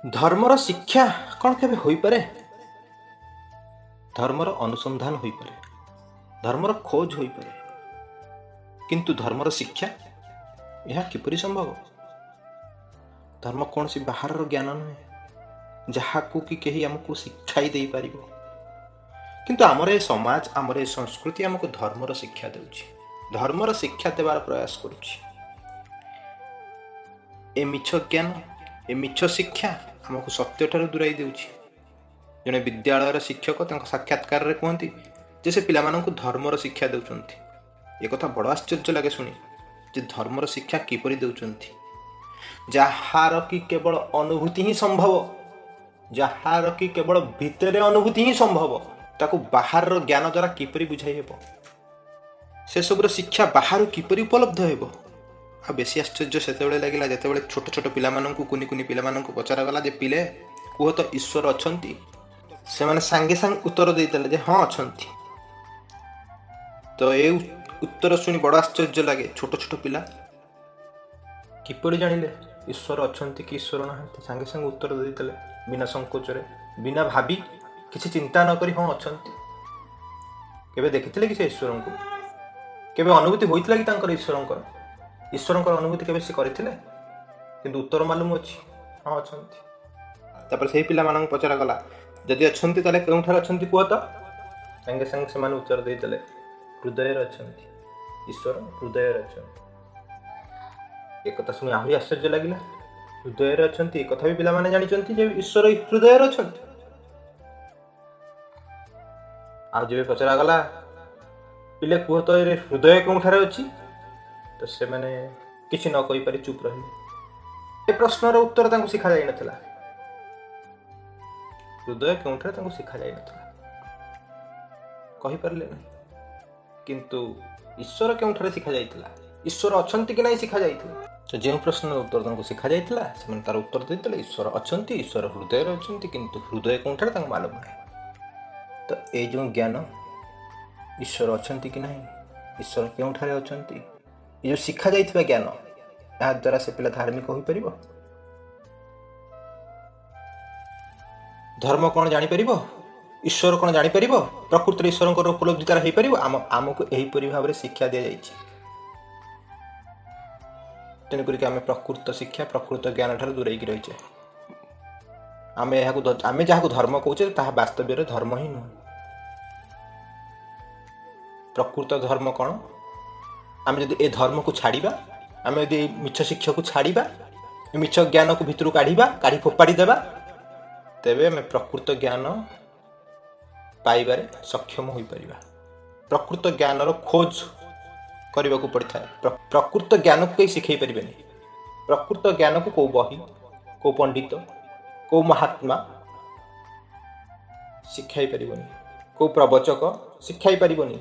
ଧର୍ମର ଶିକ୍ଷା କ'ଣ କେବେ ହୋଇପାରେ? ଧର୍ମର ଅନୁସନ୍ଧାନ ହୋଇପାରେ, ଧର୍ମର ଖୋଜ ହୋଇପାରେ, କିନ୍ତୁ ଧର୍ମର ଶିକ୍ଷା ଏହା କିପରି ସମ୍ଭବ? ଧର୍ମ କୌଣସି ବାହାରର ଜ୍ଞାନ ନୁହେଁ ଯାହାକୁ କି କେହି ଆମକୁ ଶିଖାଇ ଦେଇପାରିବ। କିନ୍ତୁ ଆମର ଏ ସମାଜ, ଆମର ଏ ସଂସ୍କୃତି ଆମକୁ ଧର୍ମର ଶିକ୍ଷା ଦେଉଛି, ଧର୍ମର ଶିକ୍ଷା ଦେବାର ପ୍ରୟାସ କରୁଛି। ଏ ମିଛ ଜ୍ଞାନ, ଏ ମିଛ ଶିକ୍ଷା ଆମକୁ ସତ୍ୟଠାରୁ ଦୂରାଇ ଦେଉଛି। ଜଣେ ବିଦ୍ୟାଳୟର ଶିକ୍ଷକ ତାଙ୍କ ସାକ୍ଷାତକାରରେ କୁହନ୍ତି ଯେ ସେ ପିଲାମାନଙ୍କୁ ଧର୍ମର ଶିକ୍ଷା ଦେଉଛନ୍ତି। ଏକଥା ବଡ଼ ଆଶ୍ଚର୍ଯ୍ୟ ଲାଗେ ଶୁଣି, ଯେ ଧର୍ମର ଶିକ୍ଷା କିପରି ଦେଉଛନ୍ତି? ଯାହାର କି କେବଳ ଅନୁଭୂତି ହିଁ ସମ୍ଭବ, ଯାହାର କି କେବଳ ଭିତରେ ଅନୁଭୂତି ହିଁ ସମ୍ଭବ, ତାକୁ ବାହାରର ଜ୍ଞାନ ଦ୍ୱାରା କିପରି ବୁଝାଇ ହେବ? ସେସବୁର ଶିକ୍ଷା ବାହାରୁ କିପରି ଉପଲବ୍ଧ ହେବ? ଆଉ ବେଶୀ ଆଶ୍ଚର୍ଯ୍ୟ ସେତେବେଳେ ଲାଗିଲା ଯେତେବେଳେ ଛୋଟ ଛୋଟ ପିଲାମାନଙ୍କୁ, କୁନି କୁନି ପିଲାମାନଙ୍କୁ ପଚରାଗଲା ଯେ ପିଲେ କୁହ ତ ଈଶ୍ୱର ଅଛନ୍ତି? ସେମାନେ ସାଙ୍ଗେ ସାଙ୍ଗେ ଉତ୍ତର ଦେଇଦେଲେ ଯେ ହଁ ଅଛନ୍ତି। ତ ଏ ଉତ୍ତର ଶୁଣି ବଡ଼ ଆଶ୍ଚର୍ଯ୍ୟ ଲାଗେ। ଛୋଟ ଛୋଟ ପିଲା କିପରି ଜାଣିଲେ ଈଶ୍ୱର ଅଛନ୍ତି କି ଈଶ୍ୱର ନାହାନ୍ତି? ସାଙ୍ଗେ ସାଙ୍ଗେ ଉତ୍ତର ଦେଇଦେଲେ ବିନା ସଂକୋଚରେ, ବିନା ଭାବି, କିଛି ଚିନ୍ତା ନ କରି ହଁ ଅଛନ୍ତି। କେବେ ଦେଖିଥିଲେ କି ସେ ଈଶ୍ୱରଙ୍କୁ? କେବେ ଅନୁଭୂତି ହୋଇଥିଲା କି ତାଙ୍କର ଈଶ୍ୱରଙ୍କର ଅନୁଭୂତି କେବେ ସେ କରିଥିଲେ? କିନ୍ତୁ ଉତ୍ତର ମାଲୁମ ଅଛି, ହଁ ଅଛନ୍ତି। ତାପରେ ସେହି ପିଲାମାନଙ୍କୁ ପଚରାଗଲା ଯଦି ଅଛନ୍ତି ତାହେଲେ କେଉଁଠାରେ ଅଛନ୍ତି କୁହ ତ? ସାଙ୍ଗେ ସାଙ୍ଗେ ସେମାନେ ଉତ୍ତର ଦେଇଦେଲେ ହୃଦୟରେ ଅଛନ୍ତି, ଈଶ୍ୱର ହୃଦୟରେ ଅଛନ୍ତି। ଏକଥା ଶୁଣି ଆହୁରି ଆଶ୍ଚର୍ଯ୍ୟ ଲାଗିଲା। ହୃଦୟରେ ଅଛନ୍ତି ଏକଥା ବି ପିଲାମାନେ ଜାଣିଛନ୍ତି ଯେ ଈଶ୍ୱର ହୃଦୟରେ ଅଛନ୍ତି। ଆଉ ଯେବେ ପଚରାଗଲା ପିଲେ କୁହ ତ ଏ ହୃଦୟ କେଉଁଠାରେ ଅଛି, ତ ସେମାନେ କିଛି ନ କହିପାରି ଚୁପ୍ ରହିଲେ। ଏ ପ୍ରଶ୍ନର ଉତ୍ତର ତାଙ୍କୁ ଶିଖାଯାଇନଥିଲା। ହୃଦୟ କେଉଁଠାରେ ତାଙ୍କୁ ଶିଖାଯାଇନଥିଲା, କହିପାରିଲେ ନାହିଁ। କିନ୍ତୁ ଈଶ୍ୱର କେଉଁଠାରେ ଶିଖାଯାଇଥିଲା, ଈଶ୍ୱର ଅଛନ୍ତି କି ନାହିଁ ଶିଖାଯାଇଥିଲା। ତ ଯେଉଁ ପ୍ରଶ୍ନର ଉତ୍ତର ତାଙ୍କୁ ଶିଖାଯାଇଥିଲା ସେମାନେ ତାର ଉତ୍ତର ଦେଇଥିଲେ ଈଶ୍ୱର ଅଛନ୍ତି, ଈଶ୍ୱର ହୃଦୟରେ ଅଛନ୍ତି, କିନ୍ତୁ ହୃଦୟ କେଉଁଠାରେ ତାଙ୍କୁ ମାଲୁମ ନାହିଁ। ତ ଏଇ ଯେଉଁ ଜ୍ଞାନ, ଈଶ୍ୱର ଅଛନ୍ତି କି ନାହିଁ, ଈଶ୍ୱର କେଉଁଠାରେ ଅଛନ୍ତି, ଏ ଯେଉଁ ଶିଖାଯାଇଥିବା ଜ୍ଞାନ, ଏହା ଦ୍ୱାରା ସେ ପିଲା ଧାର୍ମିକ ହୋଇପାରିବ? ଧର୍ମ କ'ଣ ଜାଣିପାରିବ? ଈଶ୍ୱର କ'ଣ ଜାଣିପାରିବ? ପ୍ରକୃତରେ ଈଶ୍ୱରଙ୍କର ଉପଲବ୍ଧି ତାର ହେଇପାରିବ? ଆମକୁ ଏହିପରି ଭାବରେ ଶିକ୍ଷା ଦିଆଯାଇଛି। ତେଣୁକରିକି ଆମେ ପ୍ରକୃତ ଶିକ୍ଷା, ପ୍ରକୃତ ଜ୍ଞାନ ଠାରୁ ଦୂରେଇକି ରହିଛେ। ଆମେ ଯାହାକୁ ଧର୍ମ କହୁଛେ ତାହା ବାସ୍ତବ୍ୟରେ ଧର୍ମ ହିଁ ନୁହେଁ। ପ୍ରକୃତ ଧର୍ମ କ'ଣ? ଆମେ ଯଦି ଏ ଧର୍ମକୁ ଛାଡ଼ିବା, ଆମେ ଯଦି ଏ ମିଛ ଶିକ୍ଷାକୁ ଛାଡ଼ିବା, ଏ ମିଛ ଜ୍ଞାନକୁ ଭିତରୁ କାଢ଼ି ଫୋପାଡ଼ି ଦେବା, ତେବେ ଆମେ ପ୍ରକୃତ ଜ୍ଞାନ ପାଇବାରେ ସକ୍ଷମ ହୋଇପାରିବା। ପ୍ରକୃତ ଜ୍ଞାନର ଖୋଜ କରିବାକୁ ପଡ଼ିଥାଏ। ପ୍ରକୃତ ଜ୍ଞାନକୁ କେହି ଶିଖାଇ ପାରିବେନି। ପ୍ରକୃତ ଜ୍ଞାନକୁ କେଉଁ ବହି, କେଉଁ ପଣ୍ଡିତ, କେଉଁ ମହାତ୍ମା ଶିଖାଇ ପାରିବନି, କେଉଁ ପ୍ରବଚକ ଶିଖାଇ ପାରିବନି।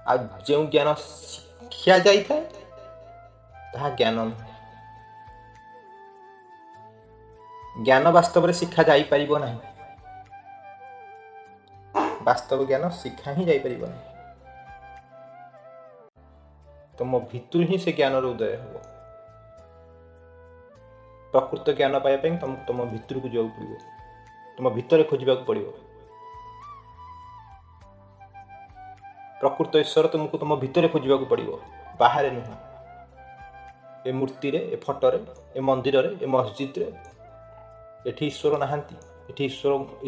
ଆଉ ଯେଉଁ ଜ୍ଞାନ ଶିକ୍ଷା ଯାଇଥାଏ ତାହା ଜ୍ଞାନ ନୁହେଁ। ଜ୍ଞାନ ବାସ୍ତବରେ ଶିକ୍ଷା ଯାଇପାରିବ ନାହିଁ। ବାସ୍ତବ ଜ୍ଞାନ ଶିକ୍ଷା ହିଁ ଯାଇପାରିବ ନାହିଁ। ତୁମ ଭିତରୁ ହିଁ ସେ ଜ୍ଞାନର ଉଦୟ ହେବ। ପ୍ରକୃତ ଜ୍ଞାନ ପାଇବା ପାଇଁ ତୁମକୁ ତୁମ ଭିତରକୁ ଯିବାକୁ ପଡ଼ିବ, ତୁମ ଭିତରେ ଖୋଜିବାକୁ ପଡ଼ିବ। ପ୍ରକୃତ ଈଶ୍ୱର ତୁମକୁ ତୁମ ଭିତରେ ଖୋଜିବାକୁ ପଡ଼ିବ, ବାହାରେ ନୁହେଁ। ଏ ମୂର୍ତ୍ତିରେ, ଏ ଫଟୋରେ, ଏ ମନ୍ଦିରରେ, ଏ ମସଜିଦରେ ଏଠି ଈଶ୍ୱର ନାହାନ୍ତି। ଏଠି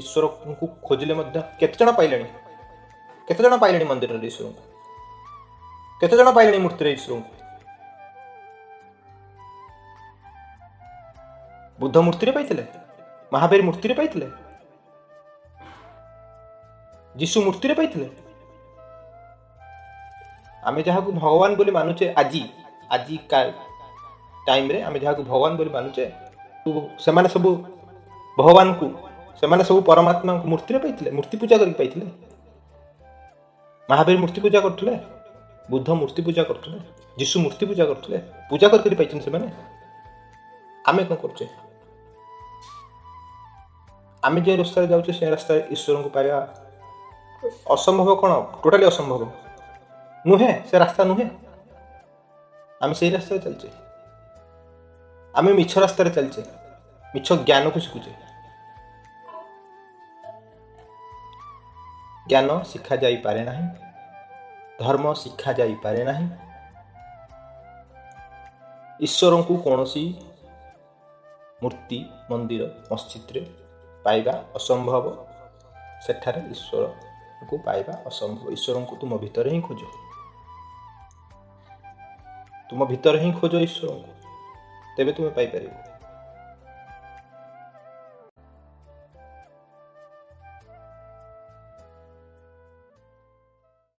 ଈଶ୍ୱରଙ୍କୁ ଖୋଜିଲେ ମଧ୍ୟ କେତେଜଣ ପାଇଲେଣି? କେତେଜଣ ପାଇଲେଣି ମନ୍ଦିରରେ ଈଶ୍ୱରଙ୍କୁ? କେତେଜଣ ପାଇଲେଣି ମୂର୍ତ୍ତିରେ ଈଶ୍ୱରଙ୍କୁ? ବୁଦ୍ଧ ମୂର୍ତ୍ତିରେ ପାଇଥିଲେ, ମହାବୀର ମୂର୍ତ୍ତିରେ ପାଇଥିଲେ, ଯୀଶୁ ମୂର୍ତ୍ତିରେ ପାଇଥିଲେ। ଆମେ ଯାହାକୁ ଭଗବାନ ବୋଲି ମାନୁଛେ, ଆଜି ଟାଇମ୍ରେ ଆମେ ଯାହାକୁ ଭଗବାନ ବୋଲି ମାନୁଛେ, ସେମାନେ ସବୁ ଭଗବାନଙ୍କୁ, ସେମାନେ ସବୁ ପରମାତ୍ମାଙ୍କୁ ମୂର୍ତ୍ତିରେ ପାଇଥିଲେ, ମୂର୍ତ୍ତି ପୂଜା କରିକି ପାଇଥିଲେ। ମହାବୀର ମୂର୍ତ୍ତି ପୂଜା କରୁଥିଲେ, ବୁଦ୍ଧ ମୂର୍ତ୍ତି ପୂଜା କରୁଥିଲେ, ଯୀଶୁ ମୂର୍ତ୍ତି ପୂଜା କରୁଥିଲେ, ପୂଜା କରିକି ପାଇଛନ୍ତି ସେମାନେ। ଆମେ କ'ଣ କରୁଛେ? ଆମେ ଯେଉଁ ରାସ୍ତାରେ ଯାଉଛେ ସେ ରାସ୍ତାରେ ଈଶ୍ୱରଙ୍କୁ ପାଇବା ଅସମ୍ଭବ। କ'ଣ? ଟୋଟାଲି ଅସମ୍ଭବ ନୁହେଁ। ସେ ରାସ୍ତା ନୁହେଁ। ଆମେ ସେଇ ରାସ୍ତାରେ ଚାଲିଛେ, ଆମେ ମିଛ ରାସ୍ତାରେ ଚାଲିଛେ। ମିଛ ଜ୍ଞାନକୁ ଶିଖୁଛେ। ଜ୍ଞାନ ଶିଖାଯାଇପାରେ ନାହିଁ, ଧର୍ମ ଶିଖାଯାଇପାରେ ନାହିଁ। ଈଶ୍ୱରଙ୍କୁ କୌଣସି ମୂର୍ତ୍ତି, ମନ୍ଦିର, ମସଜିଦରେ ପାଇବା ଅସମ୍ଭବ। ସେଠାରେ ଈଶ୍ୱରଙ୍କୁ ପାଇବା ଅସମ୍ଭବ। ଈଶ୍ୱରଙ୍କୁ ତୁମ ଭିତରେ ହିଁ ଖୋଜ। ତୁମ ଭିତରେ ହିଁ ଖୋଜ ଈଶ୍ୱରଙ୍କୁ, ତେବେ ତୁମେ ପାଇପାରିବ।